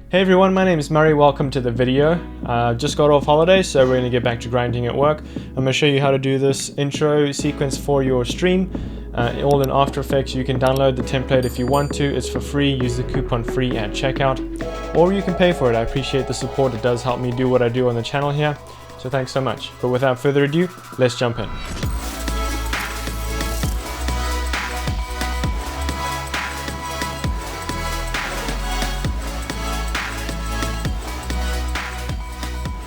Hey everyone, my name is Murray. Welcome to the video. Just got off holiday, so we're going to get back to grinding at work. I'm going to show you how to do this intro sequence for your stream, all in After Effects. You can download the template if you want to. It's for free. Use the coupon free at checkout, or you can pay for it. I appreciate the support. It does help me do what I do on the channel here, so thanks so much. But without further ado, let's jump in.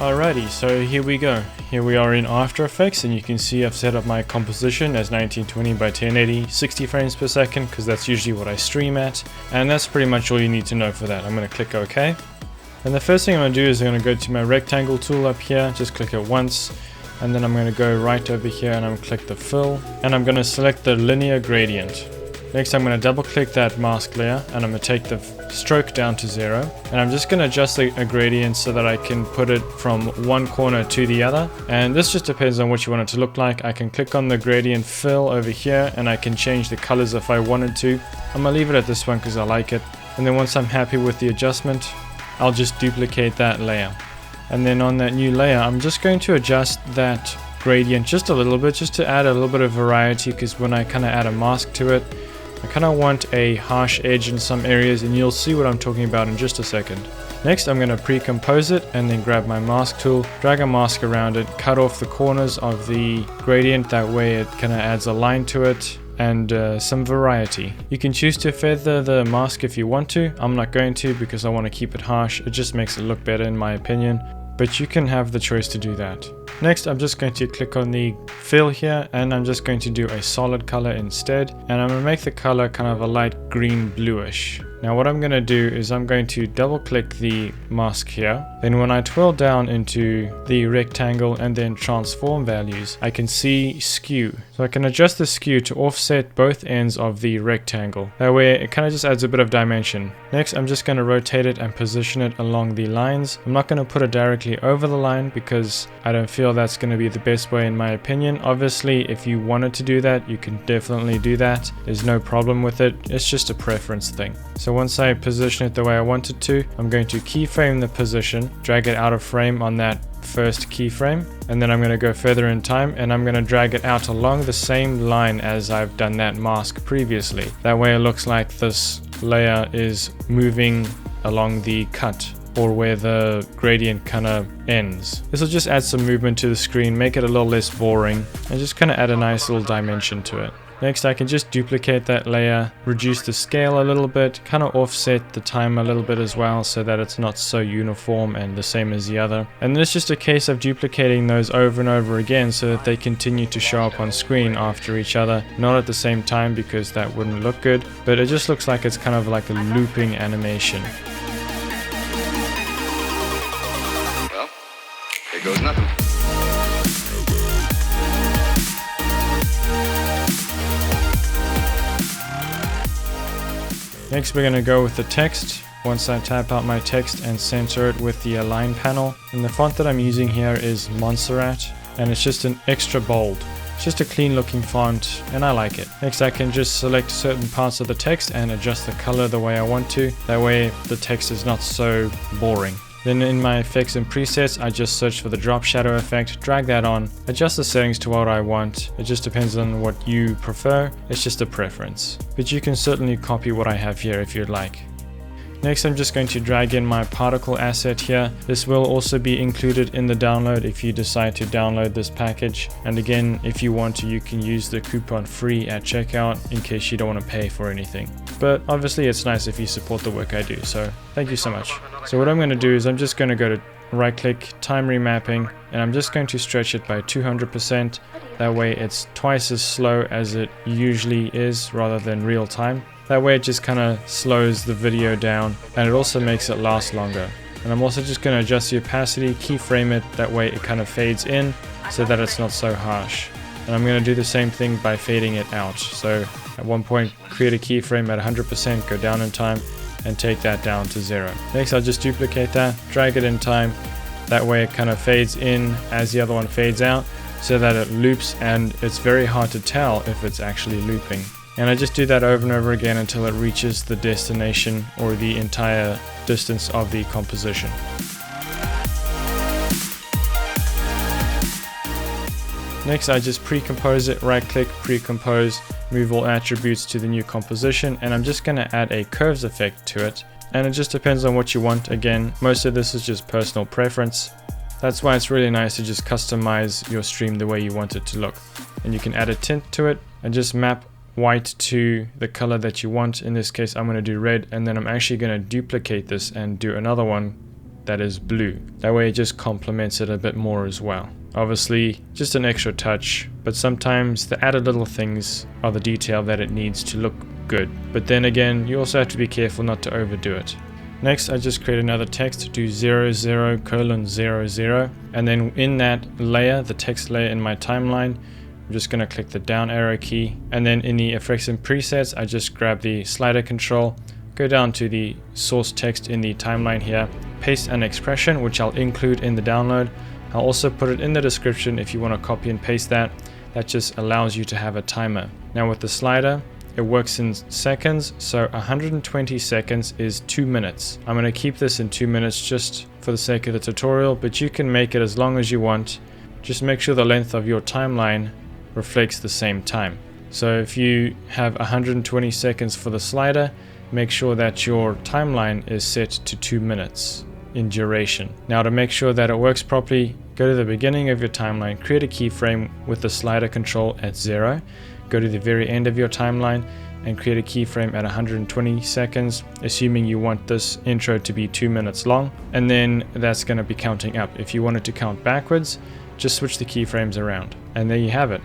Alrighty, so here we go. Here we are in After Effects, and you can see I've set up my composition as 1920 by 1080, 60 frames per second, because that's usually what I stream at. And that's pretty much all you need to know for that. I'm going to click OK. And the first thing I'm going to do is I'm going to go to my rectangle tool up here, just click it once. And then I'm going to go right over here and I'm going to click the fill. And I'm going to select the linear gradient. Next I'm going to double click that mask layer and I'm going to take the stroke down to 0, and I'm just going to adjust a gradient so that I can put it from one corner to the other, and this just depends on what you want it to look like. I can click on the gradient fill over here and I can change the colors if I wanted to. I'm going to leave it at this one because I like it, and then once I'm happy with the adjustment, I'll just duplicate that layer. And then on that new layer I'm just going to adjust that gradient just a little bit, just to add a little bit of variety, because when I kind of add a mask to it, I kind of want a harsh edge in some areas, and you'll see what I'm talking about in just a second. Next I'm going to pre-compose it and then grab my mask tool, drag a mask around it, cut off the corners of the gradient, that way it kind of adds a line to it and some variety. You can choose to feather the mask if you want to. I'm not going to because I want to keep it harsh. It just makes it look better in my opinion, but you can have the choice to do that. Next I'm just going to click on the fill here and I'm just going to do a solid color instead, and I'm going to make the color kind of a light green bluish. Now what I'm going to do is I'm going to double click the mask here, then when I twirl down into the rectangle and then transform values, I can see skew. So I can adjust the skew to offset both ends of the rectangle. That way it kind of just adds a bit of dimension. Next I'm just going to rotate it and position it along the lines. I'm not going to put it directly over the line because I don't feel that's going to be the best way in my opinion. Obviously if you wanted to do that, you can definitely do that. There's no problem with it. It's just a preference thing. So once I position it the way I want it to, I'm going to keyframe the position, drag it out of frame on that first keyframe, and then I'm going to go further in time and I'm going to drag it out along the same line as I've done that mask previously. That way it looks like this layer is moving along the cut, or where the gradient kind of ends. This will just add some movement to the screen, make it a little less boring, and just kind of add a nice little dimension to it. Next I can just duplicate that layer, reduce the scale a little bit, kind of offset the time a little bit as well so that it's not so uniform and the same as the other. And then it's just a case of duplicating those over and over again so that they continue to show up on screen after each other. Not at the same time because that wouldn't look good, but it just looks like it's kind of like a looping animation. Well, there goes nothing. Next we're going to go with the text. Once I type out my text and center it with the align panel. And the font that I'm using here is Montserrat, and it's just an extra bold. It's just a clean looking font and I like it. Next I can just select certain parts of the text and adjust the color the way I want to. That way the text is not so boring. Then in my effects and presets, I just search for the drop shadow effect, drag that on, adjust the settings to what I want. It just depends on what you prefer. It's just a preference. But you can certainly copy what I have here if you'd like. Next I'm just going to drag in my particle asset here. This will also be included in the download if you decide to download this package. And again, if you want to, you can use the coupon free at checkout in case you don't want to pay for anything. But obviously it's nice if you support the work I do, so thank you so much. So what I'm going to do is I'm just going to go to right click, time remapping, and I'm just going to stretch it by 200%. That way it's twice as slow as it usually is rather than real time. That way it just kind of slows the video down, and it also makes it last longer. And I'm also just going to adjust the opacity, keyframe it, that way it kind of fades in so that it's not so harsh. And I'm going to do the same thing by fading it out. So at one point create a keyframe at 100%, go down in time and take that down to 0. Next I'll just duplicate that, drag it in time, that way it kind of fades in as the other one fades out so that it loops, and it's very hard to tell if it's actually looping. And I just do that over and over again until it reaches the destination or the entire distance of the composition. Next, I just pre-compose it, right click, pre-compose, move all attributes to the new composition, and I'm just going to add a curves effect to it. And it just depends on what you want. Again, most of this is just personal preference. That's why it's really nice to just customize your stream the way you want it to look. And you can add a tint to it and just map white to the color that you want. In this case, I'm going to do red, and then I'm actually going to duplicate this and do another one that is blue. That way it just complements it a bit more as well. Obviously, just an extra touch, but sometimes the added little things are the detail that it needs to look good. But then again, you also have to be careful not to overdo it. Next, I just create another text, do 00:00, and then in that layer, the text layer in my timeline, I'm just going to click the down arrow key, and then in the effects and presets, I just grab the slider control, go down to the source text in the timeline here, paste an expression, which I'll include in the download. I'll also put it in the description if you want to copy and paste that. That just allows you to have a timer. Now with the slider, it works in seconds, so 120 seconds is 2 minutes. I'm going to keep this in 2 minutes just for the sake of the tutorial, but you can make it as long as you want. Just make sure the length of your timeline reflects the same time. So if you have 120 seconds for the slider, make sure that your timeline is set to 2 minutes in duration. Now to make sure that it works properly, go to the beginning of your timeline, create a keyframe with the slider control at 0, go to the very end of your timeline and create a keyframe at 120 seconds, assuming you want this intro to be 2 minutes long, and then that's going to be counting up. If you want it to count backwards, just switch the keyframes around, and there you have it.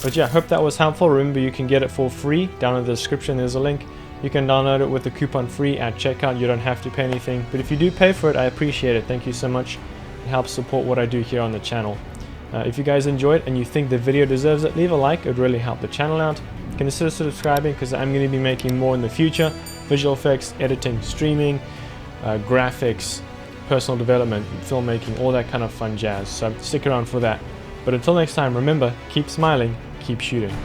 But yeah, hope that was helpful. Remember, you can get it for free. Down in the description there's a link. You can download it with the coupon free at checkout. You don't have to pay anything, but if you do pay for it, I appreciate it. Thank you so much. It helps support what I do here on the channel. If you guys enjoyed and you think the video deserves it, leave a like. It would really help the channel out. Consider subscribing because I'm going to be making more in the future. Visual effects, editing, streaming, graphics, personal development, filmmaking, all that kind of fun jazz. So stick around for that. But until next time, remember, keep smiling, keep shooting.